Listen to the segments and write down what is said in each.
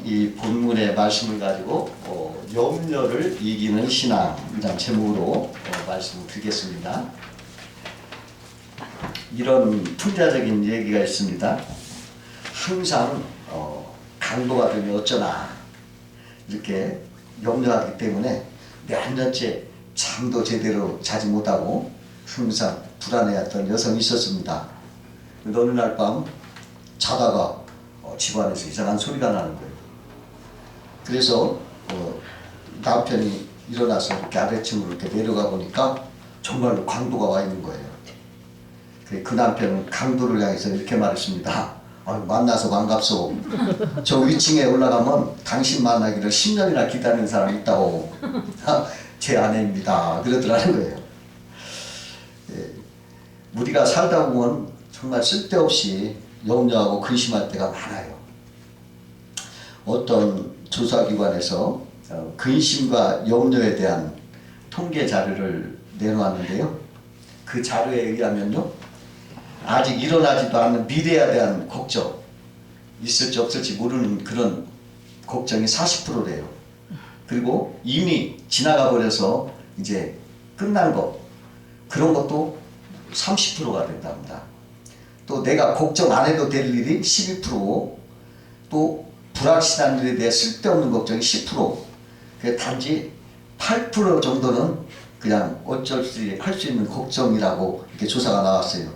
이 본문의 말씀을 가지고 염려를 이기는 신앙이라는 제목으로 말씀을 드리겠습니다. 이런 풍자적인 얘기가 있습니다. 항상 강도가 되면 어쩌나 이렇게 염려하기 때문에 몇 년째 잠도 제대로 자지 못하고 항상 불안해했던 여성이 있었습니다. 근데 어느 날 밤 자다가 집안에서 이상한 소리가 나는 거예요. 그래서 남편이 일어나서 이렇게 아래층으로 이렇게 내려가 보니까 정말로 강도가 와 있는 거예요. 그 남편은 강도를 향해서 이렇게 말했습니다. 만나서 반갑소. 저 위층에 올라가면 당신 만나기를 10년이나 기다리는 사람이 있다고. 제 아내입니다. 그러더라는 거예요. 우리가 살다 보면 정말 쓸데없이 염려하고 근심할 때가 많아요. 어떤 조사기관에서 근심과 염려에 대한 통계 자료를 내놓았는데요. 그 자료에 의하면요, 아직 일어나지도 않는 미래에 대한 걱정, 있을지 없을지 모르는 그런 걱정이 40%래요. 그리고 이미 지나가 버려서 이제 끝난 것, 그런 것도 30%가 된답니다. 또 내가 걱정 안 해도 될 일이 12%, 또 불확실한 일에 대해 쓸데없는 걱정이 10%, 단지 8% 정도는 그냥 어쩔 수 할 수 있는 걱정이라고 이렇게 조사가 나왔어요.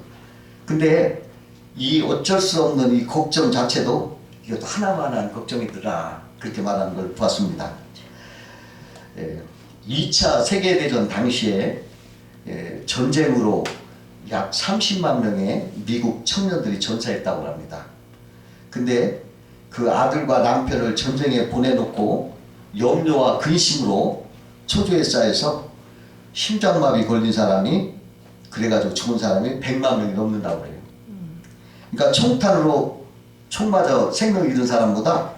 근데 이 어쩔 수 없는 이 걱정 자체도 이것도 하나만한 걱정이더라, 그렇게 말하는 걸 보았습니다. 2차 세계대전 당시에 전쟁으로 약 30만 명의 미국 청년들이 전사했다고 합니다. 근데 그 아들과 남편을 전쟁에 보내놓고 염려와 근심으로 초조에 쌓여서 심장마비 걸린 사람이, 그래가지고 죽은 사람이 100만 명이 넘는다고 해요. 그러니까 총탄으로 총 맞아 생명 잃은 사람보다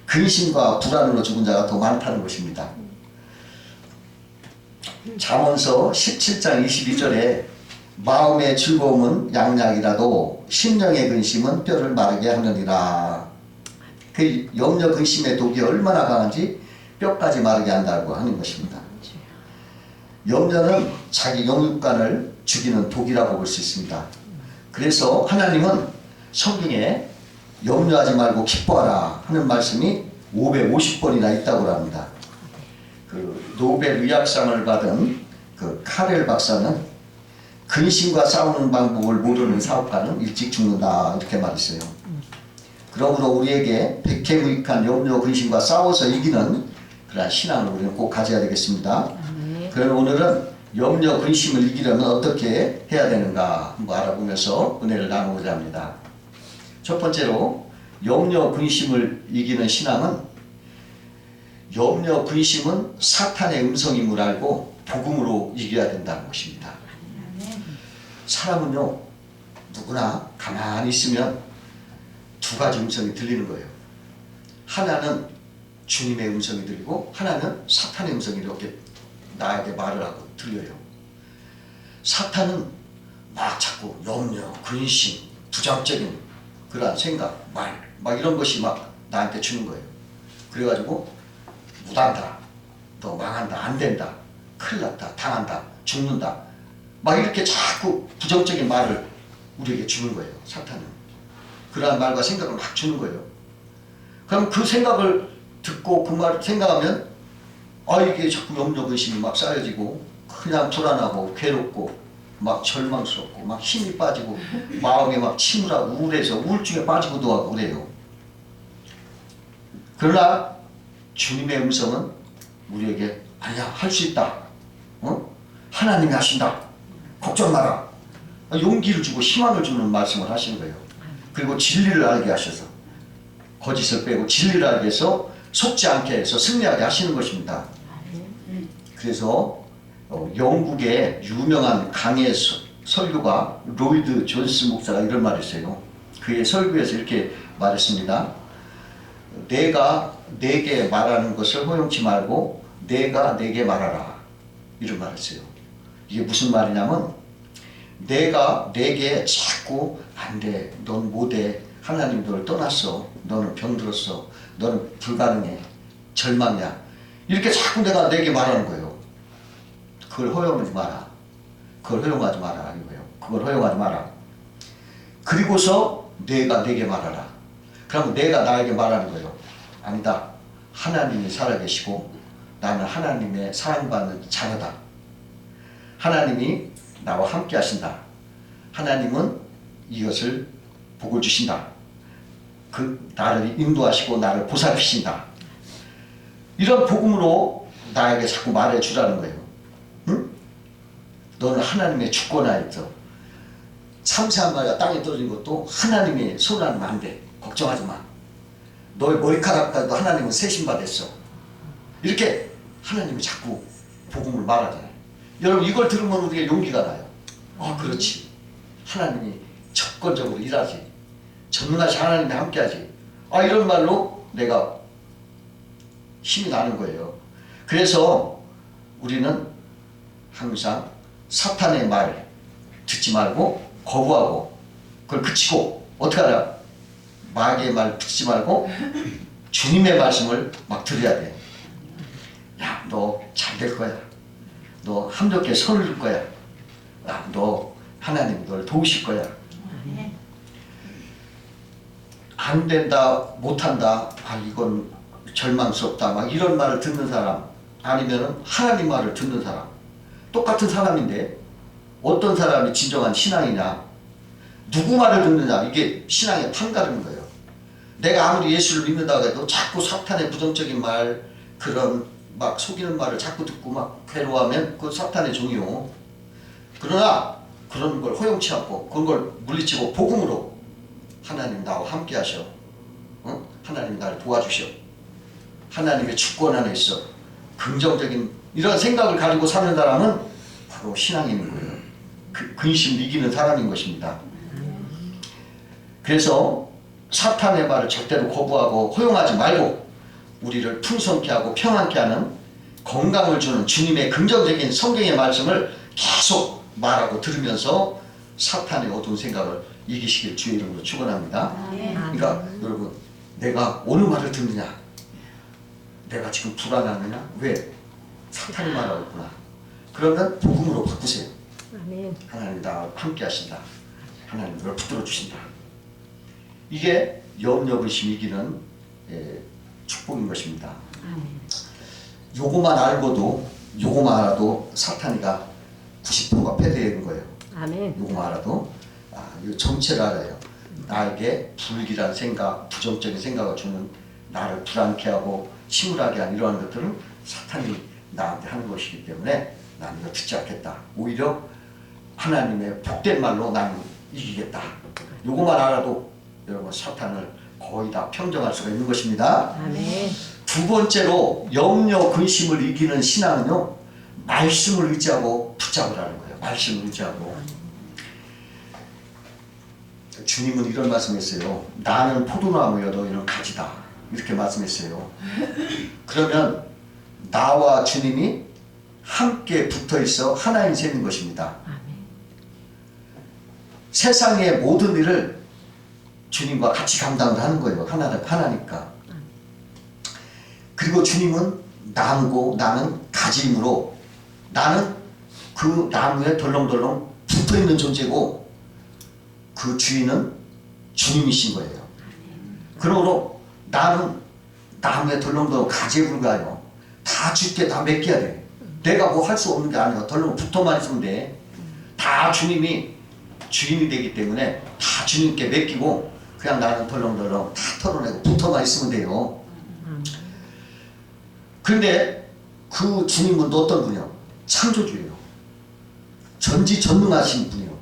근심과 불안으로 죽은 자가 더 많다는 것입니다. 잠언서 17장 22절에 마음의 즐거움은 양약이라도 심령의 근심은 뼈를 마르게 하느니라. 그 염려 근심의 독이 얼마나 강한지 뼈까지 마르게 한다고 하는 것입니다. 염려는 자기 영육간을 죽이는 독이라고 볼 수 있습니다. 그래서 하나님은 성경에 염려하지 말고 기뻐하라 하는 말씀이 550번이나 있다고 합니다. 그 노벨 의학상을 받은 그 카렐 박사는 근심과 싸우는 방법을 모르는 사업가는 일찍 죽는다, 이렇게 말했어요. 그러므로 우리에게 백해무익한 염려 근심과 싸워서 이기는 그러한 신앙을 우리는 꼭 가져야 되겠습니다. 그럼 오늘은 염려 근심을 이기려면 어떻게 해야 되는가 한번 알아보면서 은혜를 나누고자 합니다. 첫 번째로 염려 근심을 이기는 신앙은, 염려 근심은 사탄의 음성임을 알고 복음으로 이겨야 된다는 것입니다. 사람은요, 누구나 가만히 있으면 두 가지 음성이 들리는 거예요. 하나는 주님의 음성이 들리고 하나는 사탄의 음성이 이렇게 나에게 말을 하고 들려요. 사탄은 막 자꾸 염려, 근심, 부정적인 그러한 생각, 막 이런 것이 막 나한테 주는 거예요. 그래가지고 못한다, 너 망한다, 안 된다, 큰일 났다, 당한다, 죽는다, 막 이렇게 자꾸 부정적인 말을 우리에게 주는 거예요. 사탄은 그러한 말과 생각을 막 주는 거예요. 그럼 그 생각을 듣고 그 말을 생각하면 이게 자꾸 염려 근심이 막 쌓여지고 그냥 불안하고 괴롭고 막 절망스럽고 막 힘이 빠지고 마음이 막 침울하고 우울해서 우울증에 빠지고도 하고 그래요. 그러나 주님의 음성은 우리에게 아니야, 할 수 있다, 하나님이 하신다, 걱정 마라, 용기를 주고 희망을 주는 말씀을 하시는 거예요. 그리고 진리를 알게 하셔서 거짓을 빼고 진리를 알게 해서 속지 않게 해서 승리하게 하시는 것입니다. 그래서 영국의 유명한 강해 설교가 로이드 존스 목사가 이런 말을 했어요. 그의 설교에서 이렇게 말했습니다. 내가 내게 말하는 것을 허용치 말고 내가 내게 말하라, 이런 말을 했어요. 이게 무슨 말이냐면, 내가 내게 자꾸 안 돼, 넌 못해 하나님 너를 떠났어. 너는 병들었어. 너는 불가능해. 절망이야. 이렇게 자꾸 내게 말하는 거예요. 그걸 허용하지 마라. 그걸 허용하지 마라. 이거예요. 그걸 허용하지 마라. 그리고서 내가 내게 말하라. 그러면 내가 나에게 말하는 거예요. 아니다. 하나님이 살아계시고 나는 하나님의 사랑받는 자녀다. 하나님이 나와 함께 하신다. 하나님은 이것을 복을 주신다. 나를 인도하시고 나를 보살피신다. 이런 복음으로 나에게 자꾸 말해주라는 거예요. 응? 너는 하나님의 주권 안에 있어. 참새 한 마리가 땅에 떨어진 것도 하나님이 손하면 안 돼. 걱정하지 마. 너의 머리카락까지도 하나님은 세신받았어. 이렇게 하나님이 자꾸 복음을 말하잖아요. 여러분 이걸 들으면 우리가 용기가 나요. 그렇지. 하나님이 적극적으로 일하지. 전능하신 하나님이 함께하지. 이런 말로 내가 힘이 나는 거예요. 그래서 우리는 항상 사탄의 말 듣지 말고 거부하고 그걸 그치고 어떻게 하냐? 마귀의 말 듣지 말고 주님의 말씀을 막 들어야 돼. 야, 너 잘 될 거야. 너 함께 선을 줄 거야. 야, 너 하나님 널 도우실 거야. 안 된다, 못한다, 이건 절망스럽다, 막 이런 말을 듣는 사람, 아니면은 하나님 말을 듣는 사람, 똑같은 사람인데 어떤 사람이 진정한 신앙이냐, 누구 말을 듣느냐, 이게 신앙의 판가르는 거예요. 내가 아무리 예수를 믿는다고 해도 자꾸 사탄의 부정적인 말, 그런 막 속이는 말을 자꾸 듣고 막 괴로워하면 그 사탄의 종이요. 그러나 그런 걸 허용치 않고 그런 걸 물리치고 복음으로 하나님 나와 함께 하셔. 하나님 나를 도와주셔. 하나님의 주권 안에 있어. 긍정적인 이런 생각을 가지고 사는 사람은 바로 신앙이 있는 거예요. 근심을 이기는 사람인 것입니다. 그래서 사탄의 말을 절대로 거부하고 허용하지 말고 우리를 풍성케 하고 평안케 하는 건강을 주는 주님의 긍정적인 성경의 말씀을 계속 말하고 들으면서 사탄의 어두운 생각을 이기시길 주의 이름으로 축원합니다. 그러니까 여러분 내가 어느 말을 듣느냐, 내가 지금 불안하느냐, 왜? 사탄이 말하고 있구나. 그러면 복음으로 바꾸세요. 하나님 나와 함께 하신다. 하나님 너를 붙들어 주신다. 이게 염려 근심 이기는 축복인 것입니다. 요거만 알고도, 요거만 알아도 사탄이가 90%가 패배되는 거예요. 요거만 알아도 이 정체를 알아요. 나에게 불길한 생각, 부정적인 생각을 주는, 나를 불안케 하고 침울하게 하는 이러한 것들은 사탄이 나한테 하는 것이기 때문에 나는 이거 듣지 않겠다. 오히려 하나님의 복된 말로 나는 이기겠다. 요거만 알아도 여러분 사탄을 거의 다 평정할 수가 있는 것입니다. 두 번째로 염려 근심을 이기는 신앙은요, 말씀을 의지하고 붙잡으라는 거예요. 말씀을 의지하고. 주님은 이런 말씀했어요. 나는 포도나무여 너희는 가지다. 이렇게 말씀했어요. 그러면 나와 주님이 함께 붙어있어 하나인 셈인 것입니다. 세상의 모든 일을 주님과 같이 감당을 하는 거예요. 하나니까. 그리고 주님은 나무고 나는 가지이므로 나는 그 나무에 덜렁덜렁 붙어있는 존재고 그 주인은 주님이신 거예요. 그러므로 나는 나무에 덜렁덜렁 가지에 불과해요. 다 주께 다 맡겨야 돼. 내가 뭐 할 수 없는 게 아니야. 덜렁 붙어만 있으면 돼. 다 주님이 주인이 되기 때문에 다 주님께 맡기고 그냥 나는 덜렁덜렁 다 털어내고 붙어만 있으면 돼요. 그런데 그 주님은 또 어떤 분이요? 창조주예요. 전지전능하신 분이요.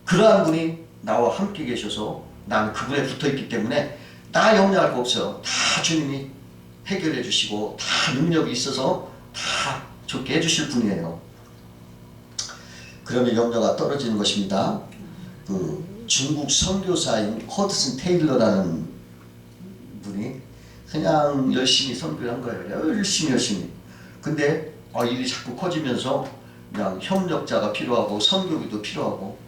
그러한 분이 나와 함께 계셔서 나는 그분에 붙어있기 때문에 나 염려할 거 없어요. 다 주님이 해결해 주시고 다 능력이 있어서 다 좋게 해주실 분이에요. 그러면 염려가 떨어지는 것입니다. 중국 선교사인 허드슨 테일러라는 분이 그냥 열심히 선교를 한 거예요. 열심히. 근데 일이 자꾸 커지면서 그냥 협력자가 필요하고 선교비도 필요하고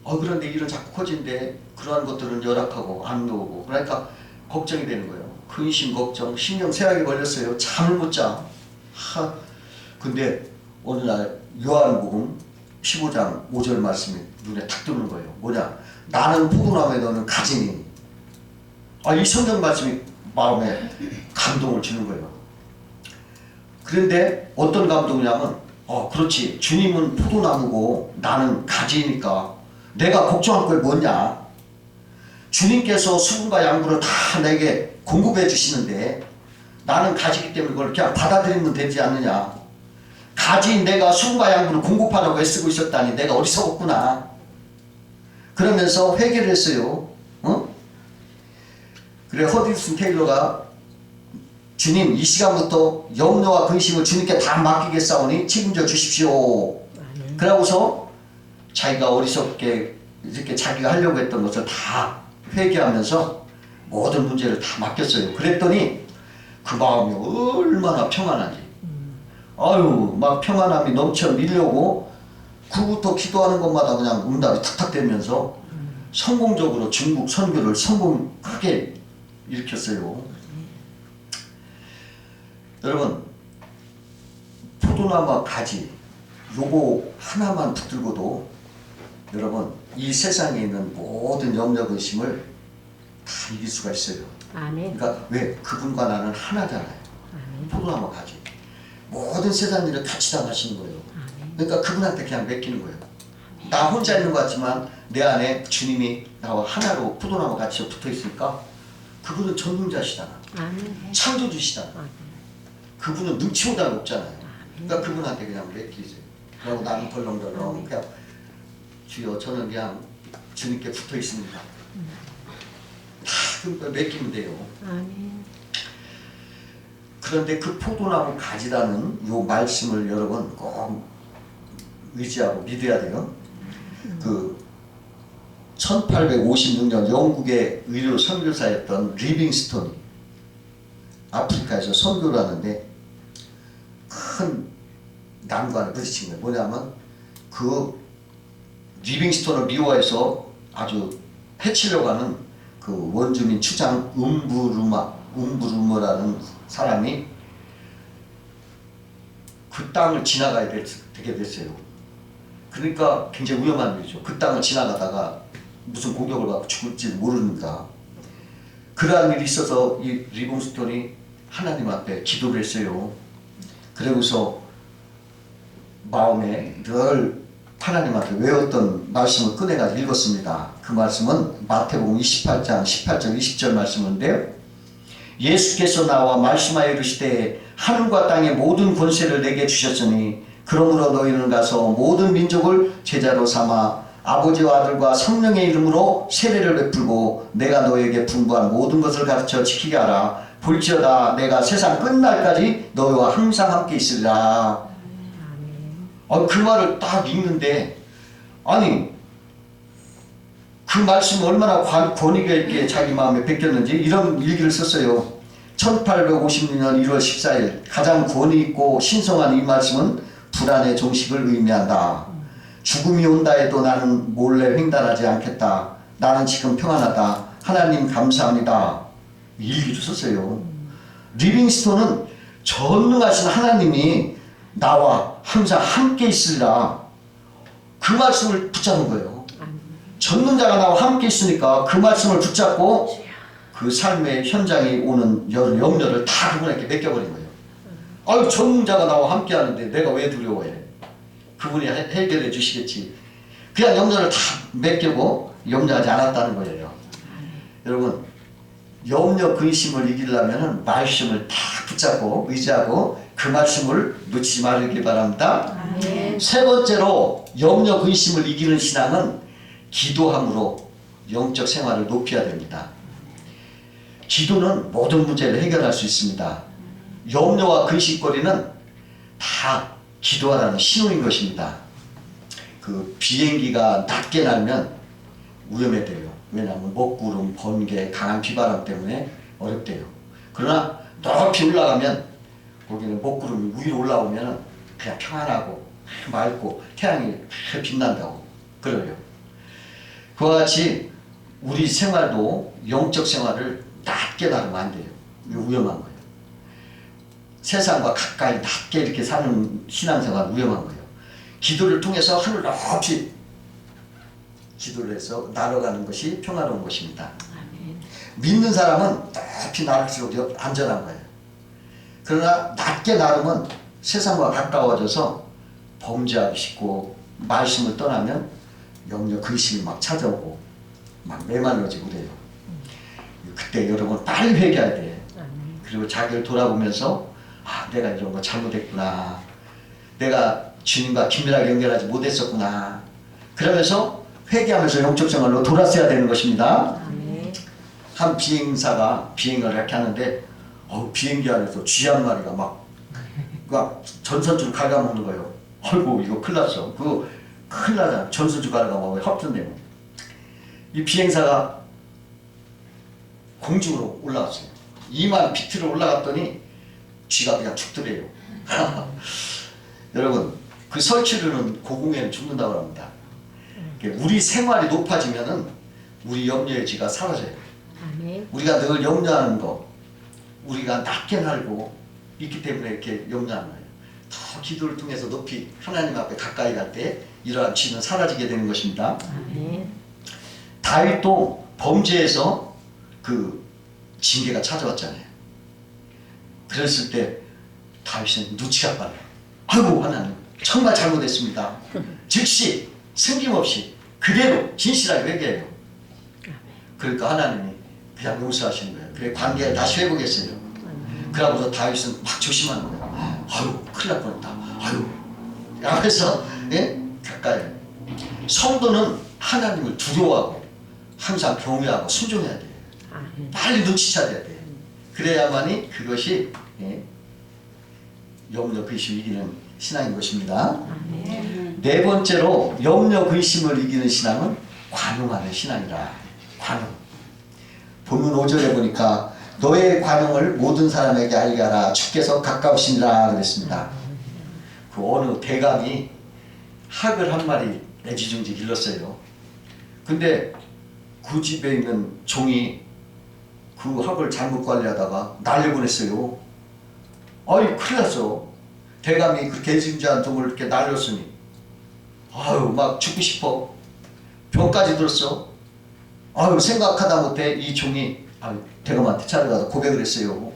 그런데 일은 자꾸 커진데 그러한 것들은 열악하고 안 나오고 그러니까 걱정이 되는 거예요. 근심 걱정 신경 쇠약이 걸렸어요. 잠을 못 자. 근데 어느 날 요한복음 15장 5절 말씀이 눈에 탁 뜨는 거예요. 뭐냐? 나는 포도나무에 너는 가지니. 이 성경 말씀이 마음에 감동을 주는 거예요. 그런데 어떤 감동이냐면 그렇지. 주님은 포도나무고 나는 가지니까 내가 걱정할 게 뭐냐? 주님께서 수분과 양분을 다 내게 공급해 주시는데 나는 가지기 때문에 그걸 그냥 받아들이면 되지 않느냐? 가지인 내가 수분과 양분을 공급하라고 애쓰고 있었다니 내가 어리석었구나. 그러면서 회개를 했어요. 그래 허디슨 테일러가 주님 이 시간부터 염려와 근심을 주님께 다 맡기겠사오니 책임져 주십시오. 그러고서 자기가 어리석게 이렇게 자기가 하려고 했던 것을 다 회개하면서 모든 문제를 다 맡겼어요. 그랬더니 그 마음이 얼마나 평안하지. 막 평안함이 넘쳐 밀려오고 그부터 기도하는 것마다 그냥 응답이 탁탁 되면서 성공적으로 중국 선교를 크게 일으켰어요. 여러분 포도나무 가지 요거 하나만 붙들고도 여러분 이 세상에 있는 모든 염려 근심을 다 이길 수가 있어요. 아멘. 그러니까 왜? 그분과 나는 하나잖아요. 아멘. 포도나무 가지 모든 세상 일을 같이 당하시는 거예요. 아멘. 그러니까 그분한테 그냥 맡기는 거예요. 나 혼자 있는 것 같지만 내 안에 주님이 나와 하나로 포도나무 같이 붙어 있으니까 그분은 전능자시잖아. 아멘. 창조주시잖아. 아멘. 그분은 눈치보다 높잖아요. 그러니까 그분한테 그냥 맡기세요. 그리고 나는 덜렁덜렁 그냥 주여 저는 그냥 주님께 붙어 있습니다. 다 그러니까 맡기면 돼요. 아멘. 그런데 그 포도나무 가지라는 요 말씀을 여러분 꼭 의지하고 믿어야 돼요. 그 1856년 영국의 의료 선교사였던 리빙스톤이 아프리카에서 선교를 하는데 큰 난관을 부딪힌 거예요. 뭐냐면 그 리빙스톤을 미워해서 아주 해치려고 하는 그 원주민 추장 음부루머라는 사람이 그 땅을 지나가야 되게 됐어요. 그러니까 굉장히 위험한 일이죠. 그 땅을 지나가다가 무슨 공격을 받고 죽을지 모릅니다. 그러한 일이 있어서 이 리빙스톤이 하나님 앞에 기도를 했어요. 그러고서 마음에 늘 하나님한테 외웠던 말씀을 꺼내가 읽었습니다. 그 말씀은 마태복음 28장 18절 20절 말씀인데요. 예수께서 나와 말씀하여 이르시되 하늘과 땅의 모든 권세를 내게 주셨으니 그러므로 너희는 가서 모든 민족을 제자로 삼아 아버지와 아들과 성령의 이름으로 세례를 베풀고 내가 너에게 분부한 모든 것을 가르쳐 지키게 하라. 볼지어다 내가 세상 끝날까지 너희와 항상 함께 있으리라. 그 말을 딱 읽는데 아니 그 말씀이 얼마나 권위가 있게 자기 마음에 베꼈는지 이런 일기를 썼어요. 1856년 1월 14일 가장 권위 있고 신성한 이 말씀은 불안의 종식을 의미한다. 죽음이 온다 해도 나는 몰래 횡단하지 않겠다. 나는 지금 평안하다. 하나님 감사합니다. 일기를 썼어요. 리빙스톤은 전능하신 하나님이 나와 항상 함께 있으리라. 그 말씀을 붙잡은 거예요. 전능자가 나와 함께 있으니까 그 말씀을 붙잡고 그 삶의 현장에 오는 염려를 다 그분에게 맡겨버린 거예요. 전능자가 나와 함께 하는데 내가 왜 두려워해? 그분이 해결해 주시겠지. 그냥 염려를 다 맡기고 염려하지 않았다는 거예요. 여러분 염려 근심을 이기려면 말씀을 다 붙잡고 의지하고 그 말씀을 놓치지 말기 바랍니다. 아멘. 세 번째로 염려 근심을 이기는 신앙은 기도함으로 영적 생활을 높여야 됩니다. 기도는 모든 문제를 해결할 수 있습니다. 염려와 근심거리는 다 기도하라는 신호인 것입니다. 그 비행기가 낮게 날면 위험해져요. 왜냐하면 먹구름, 번개, 강한 비바람 때문에 어렵대요. 그러나 높이 올라가면 거기는 먹구름이 위로 올라오면 그냥 평안하고 맑고 태양이 빛난다고 그래요. 그와 같이 우리 생활도 영적 생활을 낮게 나누면 안 돼요. 이거 위험한 거예요. 세상과 가까이 낮게 이렇게 사는 신앙생활 위험한 거예요. 기도를 통해서 하늘 높이 기도를 해서 날아가는 것이 평화로운 것입니다. 믿는 사람은 높이 날을수록 안전한 거예요. 그러나 낮게 나르면 세상과 가까워져서 범죄하기 쉽고 말씀을 떠나면 염려 근심이 막 찾아오고 막 메말라지고 그래요. 그때 여러분 빨리 회개해야 돼. 그리고 자기를 돌아보면서 아, 내가 이런 거 잘못했구나. 내가 주님과 긴밀하게 연결하지 못했었구나. 그러면서 회개하면서 영적 생활로 돌아서야 되는 것입니다. 한 비행사가 비행을 이렇게 하는데 비행기 안에서 쥐 한 마리가 막 전선줄 갉아먹는 거예요. 아이고 이거 큰일 났어. 그거 큰일 나잖아. 전선줄 갉아먹으면 합전되면. 이 비행사가 공중으로 올라왔어요. 2만 피트를 올라갔더니 쥐가 그냥 죽더래요. 여러분 그 설치류는 고공에는 죽는다고 합니다. 우리 생활이 높아지면은 우리 염려의 쥐가 사라져요. 우리가 늘 염려하는 거 우리가 낮게 날고 있기 때문에 이렇게 염려하는 거예요. 더 기도를 통해서 높이 하나님 앞에 가까이 갈 때 이러한 쥐는 사라지게 되는 것입니다. 다윗도 범죄에서 그 징계가 찾아왔잖아요. 그랬을 때 다윗은 눈치가 빨라요. 아이고 하나님 정말 잘못했습니다. 즉시 숨김없이 그대로 진실하게 회개해요. 그러니까 하나님이 그냥 용서하시는 거예요. 그래 관계를 다시 회복했어요. 그러고서 다윗은 막 조심하는 거예요. 아유 큰일 날 뻔했다. 아유 앞에서 가까이. 성도는 하나님을 두려워하고 항상 경외하고 순종해야 돼요. 빨리 눈치채야 돼요. 그래야만이 그것이 염려 근심 이기는 신앙인 것입니다. 네 번째로 염려 근심을 이기는 신앙은 관용하는 신앙이라. 관용. 본문 5절에 보니까 너의 관용을 모든 사람에게 알게 하라. 주께서 가까우시니라 그랬습니다. 그 어느 대감이 학을 한 마리 애지중지 길렀어요. 근데 그 집에 있는 종이 그 학을 잘못 관리하다가 날려보냈어요. 아이 큰일 났어. 대감이 그렇게 애지중지한 종을 이렇게 날렸으니 아유 막 죽고 싶어. 병까지 들었어. 아유 생각하다 못해 이 종이 대감한테 찾아가서 고백을 했어요.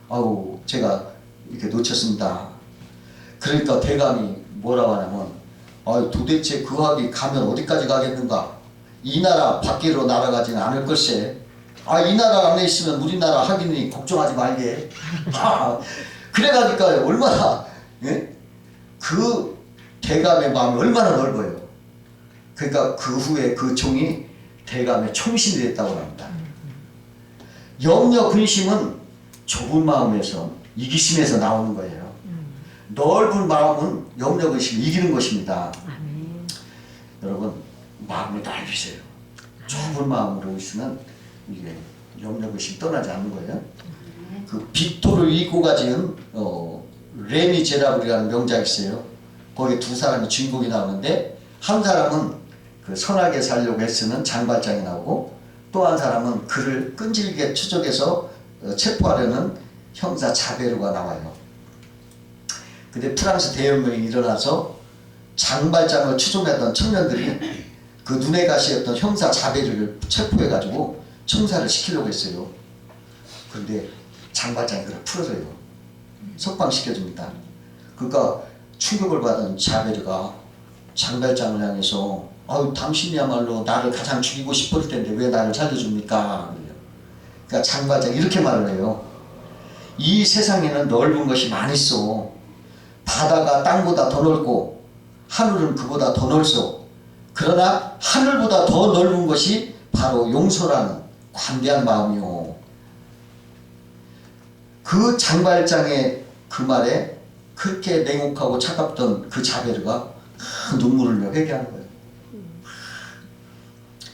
아유 제가 이렇게 놓쳤습니다. 그러니까 대감이 뭐라고 하냐면 아유 도대체 그 학이 가면 어디까지 가겠는가. 이 나라 밖으로 날아가지는 않을 걸세. 이 나라 안에 있으면 우리나라 학인이 걱정하지 말게. 그래가니까 얼마나 그 대감의 마음이 얼마나 넓어요. 그러니까 그 후에 그 종이 대감의 총신이 됐다고 합니다. 염려 근심은 좁은 마음에서 이기심에서 나오는 거예요. 넓은 마음은 염려 근심을 이기는 것입니다. 여러분 마음을 넓히세요. 좁은 마음으로 있으면 이게 염려 근심 떠나지 않는 거예요. 그 빅토르 이고가 지은 레미제라블이라는 명작이 있어요. 거기에 두 사람이 주인공이 나오는데 한 사람은 그 선하게 살려고 애쓰는 장발장이 나오고 또 한 사람은 그를 끈질기게 추적해서 체포하려는 형사 자베르가 나와요. 근데 프랑스 대혁명이 일어나서 장발장을 추종했던 청년들이 그 눈에 가시였던 형사 자베르를 체포해가지고 청사를 시키려고 했어요. 그런데 장발장이 그를 풀어줘요. 석방시켜줍니다. 그러니까 충격을 받은 자베르가 장발장을 향해서 당신이야말로 나를 가장 죽이고 싶을 텐데 왜 나를 살려줍니까? 그러니까 장발장이 이렇게 말을 해요. 이 세상에는 넓은 것이 많이 있어. 바다가 땅보다 더 넓고 하늘은 그보다 더 넓소. 그러나 하늘보다 더 넓은 것이 바로 용서라는 관대한 마음이요. 그 장발장의 그 말에 그렇게 냉혹하고 차갑던 그 자베르가 큰 눈물을 흘려 회개하는 거예요.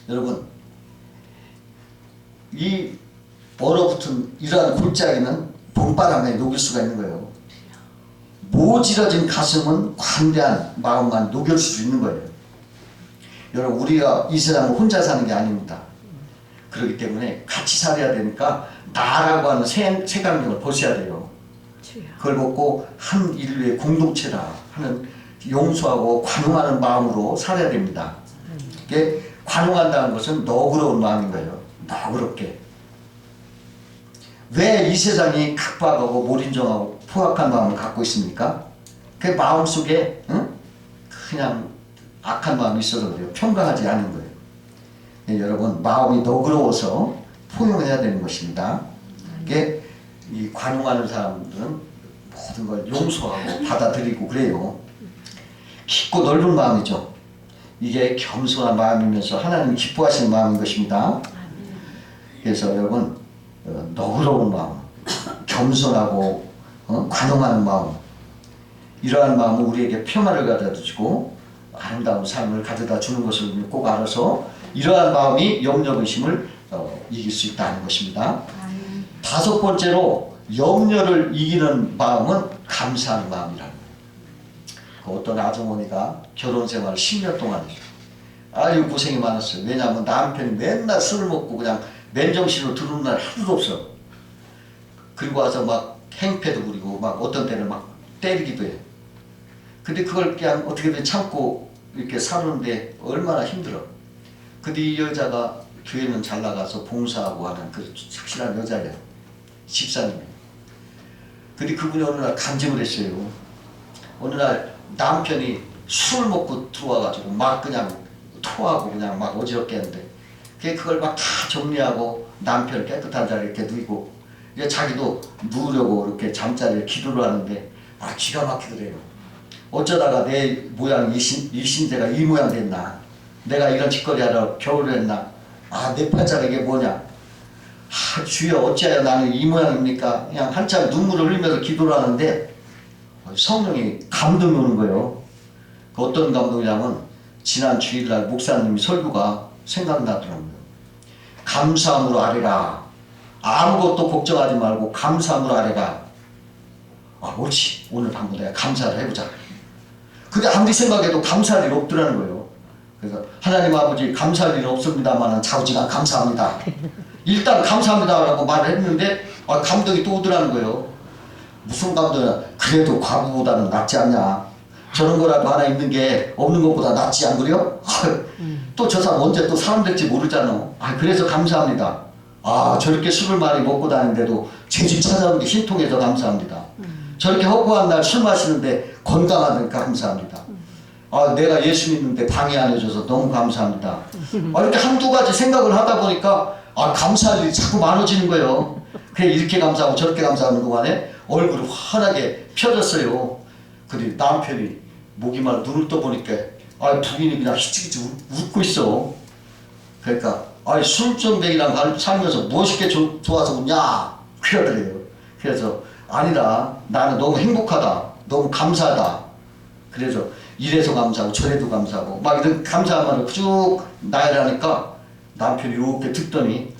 여러분 이 얼어붙은 이러한 골짜기는 봄바람에 녹일 수가 있는 거예요. 모질어진 가슴은 관대한 마음만 녹일 수 있는 거예요. 여러분 우리가 이 세상을 혼자 사는 게 아닙니다. 그렇기 때문에 같이 살아야 되니까 나라고 하는 색안경을 벗어야 돼요. 그걸 벗고 한 인류의 공동체다 하는 용서하고 관용하는 마음으로 살아야 됩니다. 이게 관용한다는 것은 너그러운 마음인 거예요. 너그럽게. 왜 이 세상이 각박하고 몰인정하고 포악한 마음을 갖고 있습니까? 그 마음속에 그냥 악한 마음이 있어서 그래요. 평강하지 않은 거예요. 네, 여러분 마음이 너그러워서 포용해야 되는 것입니다. 이게 이 관용하는 사람들은 모든 걸 용서하고 받아들이고 그래요. 깊고 넓은 마음이죠. 이게 겸손한 마음이면서 하나님 기뻐하시는 마음인 것입니다. 그래서 여러분 너그러운 마음, 겸손하고 관용하는 마음, 이러한 마음은 우리에게 평화를 가져다 주고 아름다운 삶을 가져다 주는 것을 꼭 알아서 이러한 마음이 염려의심을 이길 수 있다는 것입니다. 다섯 번째로 염려를 이기는 마음은 감사하는 마음이라는 거예요. 어떤 아주머니가 결혼 생활을 10년 동안 했어요. 아유 고생이 많았어요. 왜냐하면 남편이 맨날 술을 먹고 그냥 맨정신으로 들어오는 날 하루도 없어. 그리고 와서 막 행패도 부리고 막 어떤 때는 막 때리기도 해요. 근데 그걸 그냥 어떻게든 참고 이렇게 사는데 얼마나 힘들어. 근데 이 여자가 교회는 잘 나가서 봉사하고 하는 그 착실한 여자예요. 집사님이에요. 근데 그분이 어느 날 간증을 했어요. 어느 날 남편이 술 먹고 들어와가지고 막 그냥 토하고 그냥 막 어지럽게 했는데 그걸 막 다 정리하고 남편을 깨끗한 자리에 이렇게 누이고 자기도 누우려고 이렇게 잠자리에 기도를 하는데 기가 막히더래요. 어쩌다가 내 모양 일신대가 이 모양 됐나? 내가 이런 짓거리 하러 겨울을 했나? 내 팔자가 이게 뭐냐? 주여 어찌하여 나는 이 모양입니까? 그냥 한참 눈물을 흘리면서 기도를 하는데 성령이 감동이 오는 거예요. 그 어떤 감동이냐면 지난 주일날 목사님이 설교가 생각나더라고요. 감사함으로 아뢰라. 아무것도 걱정하지 말고 감사함으로 아뢰라. 옳지. 오늘 한번 내가 감사를 해보자. 근데 아무리 생각해도 감사할 일 없더라는 거예요. 그래서 하나님 아버지 감사할 일은 없습니다만 좌우지간 감사합니다. 일단 감사합니다라고 말을 했는데 감동이 또 오더라는 거예요. 무슨 감동이야? 그래도 과거보다는 낫지 않냐? 저런 거라도 하나 있는 게 없는 것보다 낫지 안 그래요? 또 저 사람 언제 또 사람 될지 모르잖아. 그래서 감사합니다. 저렇게 술을 많이 먹고 다니는데도 제 집 찾아오는 게 신통해서 감사합니다. 저렇게 허구한 날 술 마시는데 건강하니까 감사합니다. 내가 예수 믿는데 방해 안 해줘서 너무 감사합니다. 이렇게 한두 가지 생각을 하다 보니까 감사할 일이 자꾸 많아지는 거예요. 그래 이렇게 감사하고 저렇게 감사하는 동안에 얼굴이 환하게 펴졌어요. 근데 남편이 목이만 눈을 떠보니까 부인이 그냥 히치히치 웃고 있어. 그러니까 술전백이랑 살면서 무엇이 이렇게 좋아서 웃냐 그러더래요. 그래서 아니다, 나는 너무 행복하다, 너무 감사하다. 그래서 이래서 감사하고 저래도 감사하고 막 이런 감사한 말을 쭉 나열하니까 남편이 이렇게 듣더니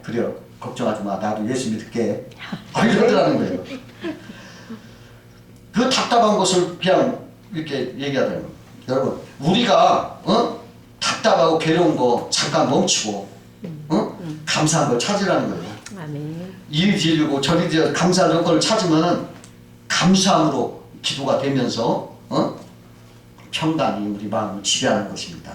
그래요, 걱정하지 마, 나도 예수 믿을게 이러더라는 거예요. 그 답답한 것을 그냥 이렇게 얘기하더라는 거예요. 여러분 우리가 답답하고 괴로운 거 잠깐 멈추고 감사한 걸 찾으라는 거예요. 이리 지르고 저리 지르고 감사한 여건을 찾으면 감사함으로 기도가 되면서 평강이 우리 마음을 지배하는 것입니다.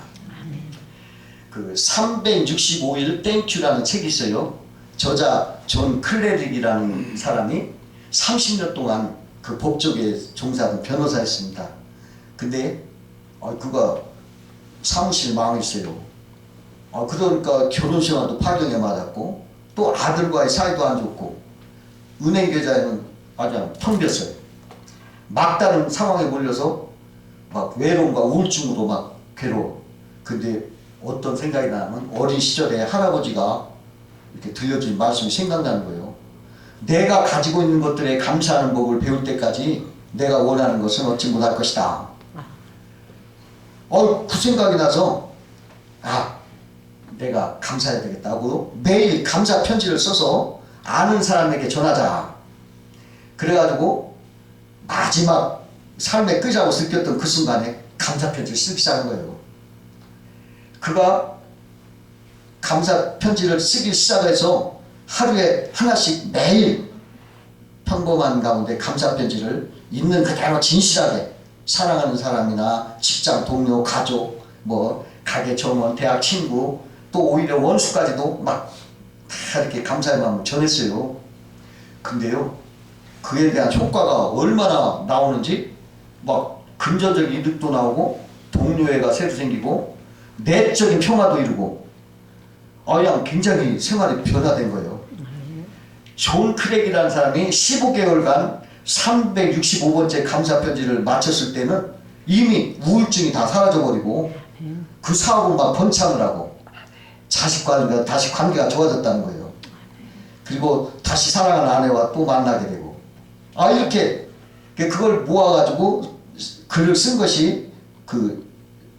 그 365일 땡큐라는 책이 있어요. 저자 존 클레릭이라는 사람이 30년 동안 그 법조계에 종사하던 변호사였습니다. 근데 그가 사무실 망했어요. 그러니까 결혼생활도 파경에 맞았고 또 아들과의 사이도 안 좋고 은행 계좌에는 아주 텅 비었어요. 막다른 상황에 몰려서 막 외로움과 우울증으로 막 괴로워. 근데 어떤 생각이 나면 어린 시절에 할아버지가 이렇게 들려준 말씀이 생각나는 거예요. 내가 가지고 있는 것들에 감사하는 법을 배울 때까지 내가 원하는 것은 얻지 못할 것이다. 그 생각이 나서 내가 감사해야 되겠다고 매일 감사 편지를 써서 아는 사람에게 전하자. 그래가지고 마지막 삶의 끄자고 느꼈던 그 순간에 감사 편지를 쓰기 시작한 거예요. 그가 감사 편지를 쓰기 시작해서 하루에 하나씩 매일 평범한 가운데 감사 편지를 있는 그대로 진실하게 사랑하는 사람이나 직장 동료, 가족, 뭐 가게 점원, 대학 친구, 또 오히려 원수까지도 막 다 이렇게 감사의 마음을 전했어요. 근데요, 그에 대한 효과가 얼마나 나오는지, 막 금전적 이득도 나오고 동료애가 새로 생기고 내적인 평화도 이루고, 그냥 굉장히 생활이 변화된 거예요. 존 크랙이라는 사람이 15개월간 365번째 감사 편지를 마쳤을 때는 이미 우울증이 다 사라져버리고 그 사업은 막 번창을 하고 자식과는 다시 관계가 좋아졌다는 거예요. 그리고 다시 사랑하는 아내와 또 만나게 되고, 이렇게 그걸 모아가지고 글을 쓴 것이 그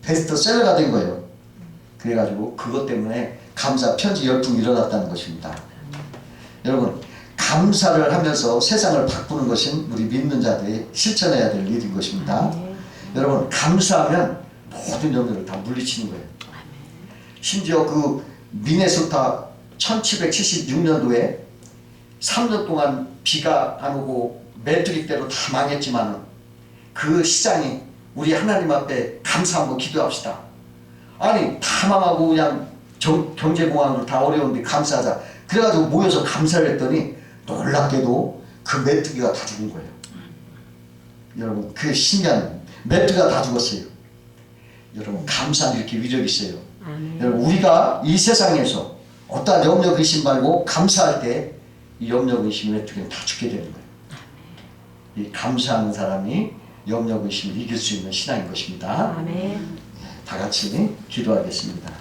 베스트셀러가 된 거예요. 그래가지고 그것 때문에 감사 편지 열풍이 일어났다는 것입니다. 여러분, 감사를 하면서 세상을 바꾸는 것은 우리 믿는 자들이 실천해야 될 일인 것입니다. 여러분, 감사하면 모든 염려를 다 물리치는 거예요. 심지어 그 미네소타 1776년도에 3년 동안 비가 안 오고 메뚜기떼로 다 망했지만 그 시장이 우리 하나님 앞에 감사 한번 기도합시다. 아니 다 망하고 그냥 경제공황으로 다 어려운데 감사하자. 그래가지고 모여서 감사를 했더니 놀랍게도 그 메뚜기가 다 죽은 거예요. 여러분, 그 신기한 메뚜기가 다 죽었어요. 여러분, 감사는 이렇게 위력이 있어요. 여러분, 우리가 이 세상에서 어떠한 염려 근심 말고 감사할 때 이 염려 근심 메뚜기는 다 죽게 되는 거예요. 이 감사하는 사람이 염려 근심을 이길 수 있는 신앙인 것입니다. 아멘. 다 같이 기도하겠습니다.